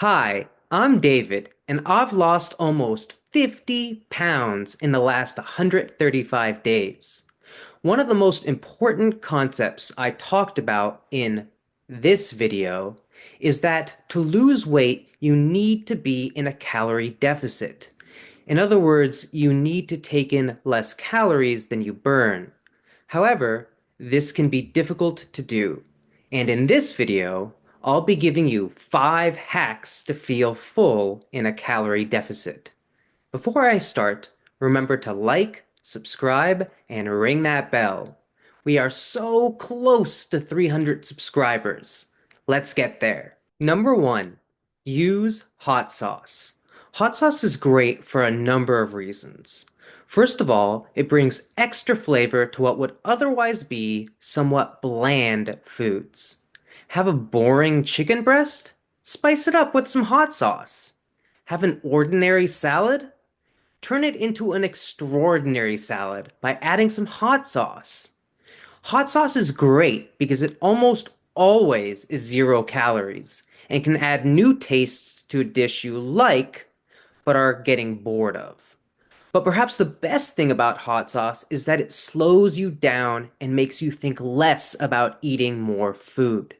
Hi, I'm David, and I've lost almost 50 pounds in the last 135 days. One of the most important concepts I talked about in this video is that to lose weight, you need to be in a calorie deficit. In other words, you need to take in less calories than you burn. However, this can be difficult to do. And in this video, I'll be giving you 5 hacks to feel full in a calorie deficit. Before I start, remember to like, subscribe, and ring that bell. We are so close to 300 subscribers. Let's get there. Number 1, use hot sauce. Hot sauce is great for a number of reasons. First of all, it brings extra flavor to what would otherwise be somewhat bland foods. Have a boring chicken breast? Spice it up with some hot sauce. Have an ordinary salad? Turn it into an extraordinary salad by adding some hot sauce. Hot sauce is great because it almost always is 0 calories and can add new tastes to a dish you like but are getting bored of. But perhaps the best thing about hot sauce is that it slows you down and makes you think less about eating more food.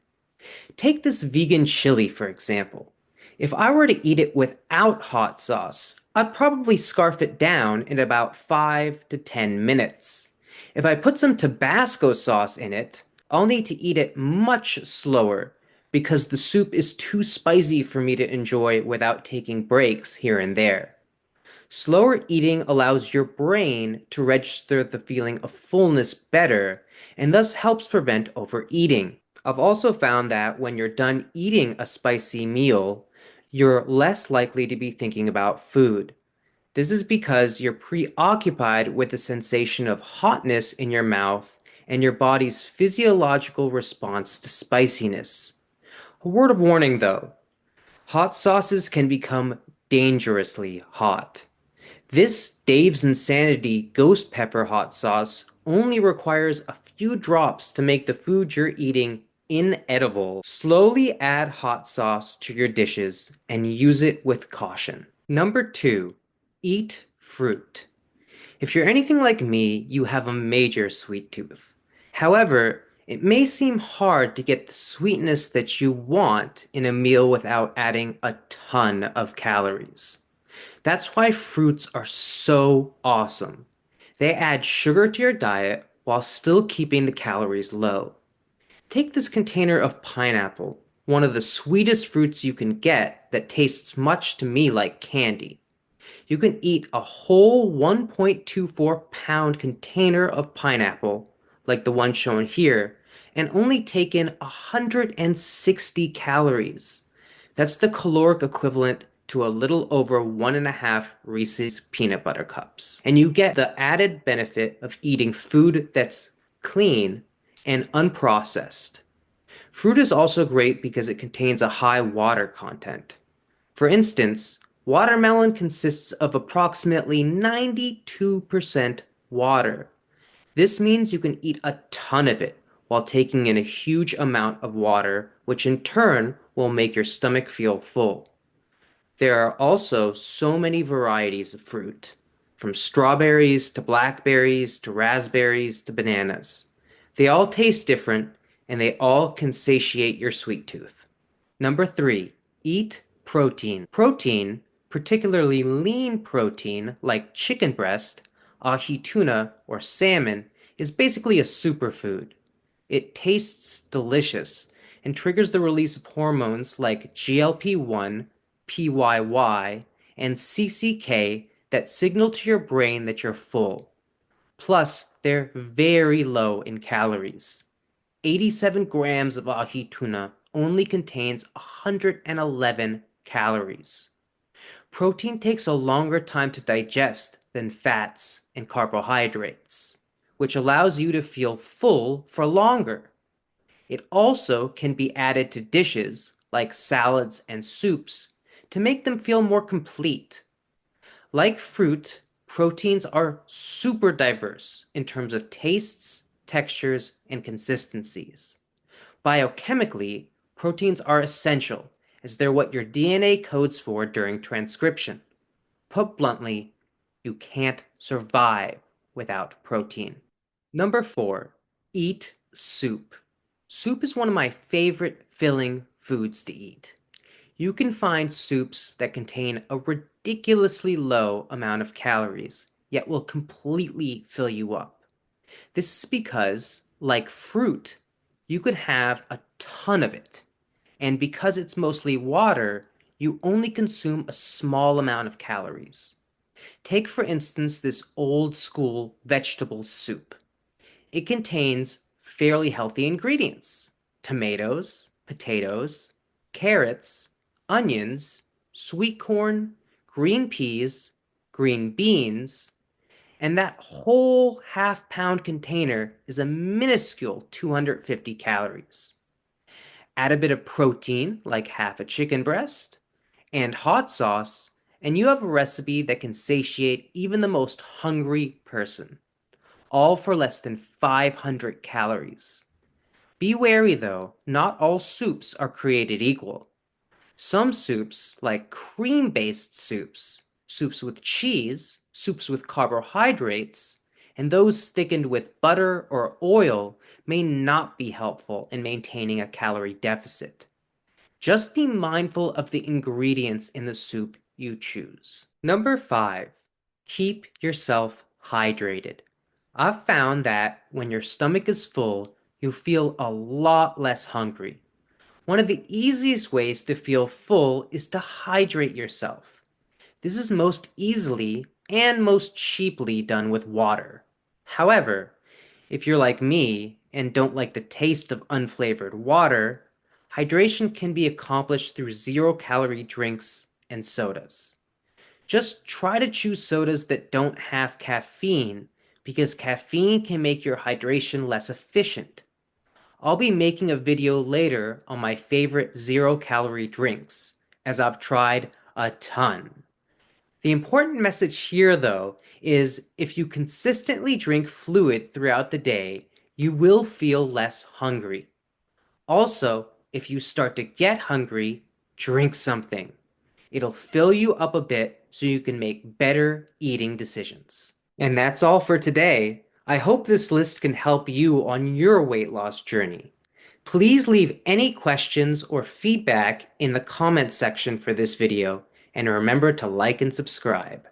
Take this vegan chili, for example. If I were to eat it without hot sauce, I'd probably scarf it down in about 5 to 10 minutes. If I put some Tabasco sauce in it, I'll need to eat it much slower because the soup is too spicy for me to enjoy without taking breaks here and there. Slower eating allows your brain to register the feeling of fullness better and thus helps prevent overeating. I've also found that when you're done eating a spicy meal, you're less likely to be thinking about food. This is because you're preoccupied with the sensation of hotness in your mouth and your body's physiological response to spiciness. A word of warning though, hot sauces can become dangerously hot. This Dave's Insanity Ghost Pepper Hot Sauce only requires a few drops to make the food you're eating inedible. Slowly add hot sauce to your dishes and use it with caution. Number 2, eat fruit. If you're anything like me, you have a major sweet tooth. However, it may seem hard to get the sweetness that you want in a meal without adding a ton of calories. That's why fruits are so awesome. They add sugar to your diet while still keeping the calories low. Take this container of pineapple, one of the sweetest fruits you can get that tastes much to me like candy. You can eat a whole 1.24-pound container of pineapple, like the one shown here, and only take in 160 calories. That's the caloric equivalent to a little over 1.5 Reese's peanut butter cups. And you get the added benefit of eating food that's clean and unprocessed. Fruit is also great because it contains a high water content. For instance, watermelon consists of approximately 92% water. This means you can eat a ton of it while taking in a huge amount of water, which in turn will make your stomach feel full. There are also so many varieties of fruit, from strawberries to blackberries to raspberries to bananas. They all taste different, and they all can satiate your sweet tooth. Number 3, eat protein. Protein, particularly lean protein like chicken breast, ahi tuna, or salmon, is basically a superfood. It tastes delicious and triggers the release of hormones like GLP-1, PYY, and CCK that signal to your brain that you're full. Plus, they're very low in calories. 87 grams of ahi tuna only contains 111 calories. Protein takes a longer time to digest than fats and carbohydrates, which allows you to feel full for longer. It also can be added to dishes like salads and soups to make them feel more complete. Like fruit, proteins are super diverse in terms of tastes, textures, and consistencies. Biochemically, proteins are essential as they're what your DNA codes for during transcription. Put bluntly, you can't survive without protein. Number 4, eat soup. Soup is one of my favorite filling foods to eat. You can find soups that contain a ridiculously low amount of calories, yet will completely fill you up. This is because, like fruit, you could have a ton of it, and because it's mostly water, you only consume a small amount of calories. Take, for instance, this old school vegetable soup. It contains fairly healthy ingredients: tomatoes, potatoes, carrots, onions, sweet corn, green peas, green beans, and that whole half-pound container is a minuscule 250 calories. Add a bit of protein, like half a chicken breast, and hot sauce, and you have a recipe that can satiate even the most hungry person, all for less than 500 calories. Be wary though, not all soups are created equal. Some soups, like cream-based soups, soups with cheese, soups with carbohydrates, and those thickened with butter or oil may not be helpful in maintaining a calorie deficit. Just be mindful of the ingredients in the soup you choose. Number 5, keep yourself hydrated. I've found that when your stomach is full, you feel a lot less hungry. One of the easiest ways to feel full is to hydrate yourself. This is most easily and most cheaply done with water. However, if you're like me and don't like the taste of unflavored water, hydration can be accomplished through zero-calorie drinks and sodas. Just try to choose sodas that don't have caffeine, because caffeine can make your hydration less efficient. I'll be making a video later on my favorite zero-calorie drinks, as I've tried a ton. The important message here, though, is if you consistently drink fluid throughout the day, you will feel less hungry. Also, if you start to get hungry, drink something. It'll fill you up a bit so you can make better eating decisions. And that's all for today. I hope this list can help you on your weight loss journey. Please leave any questions or feedback in the comment section for this video, and remember to like and subscribe.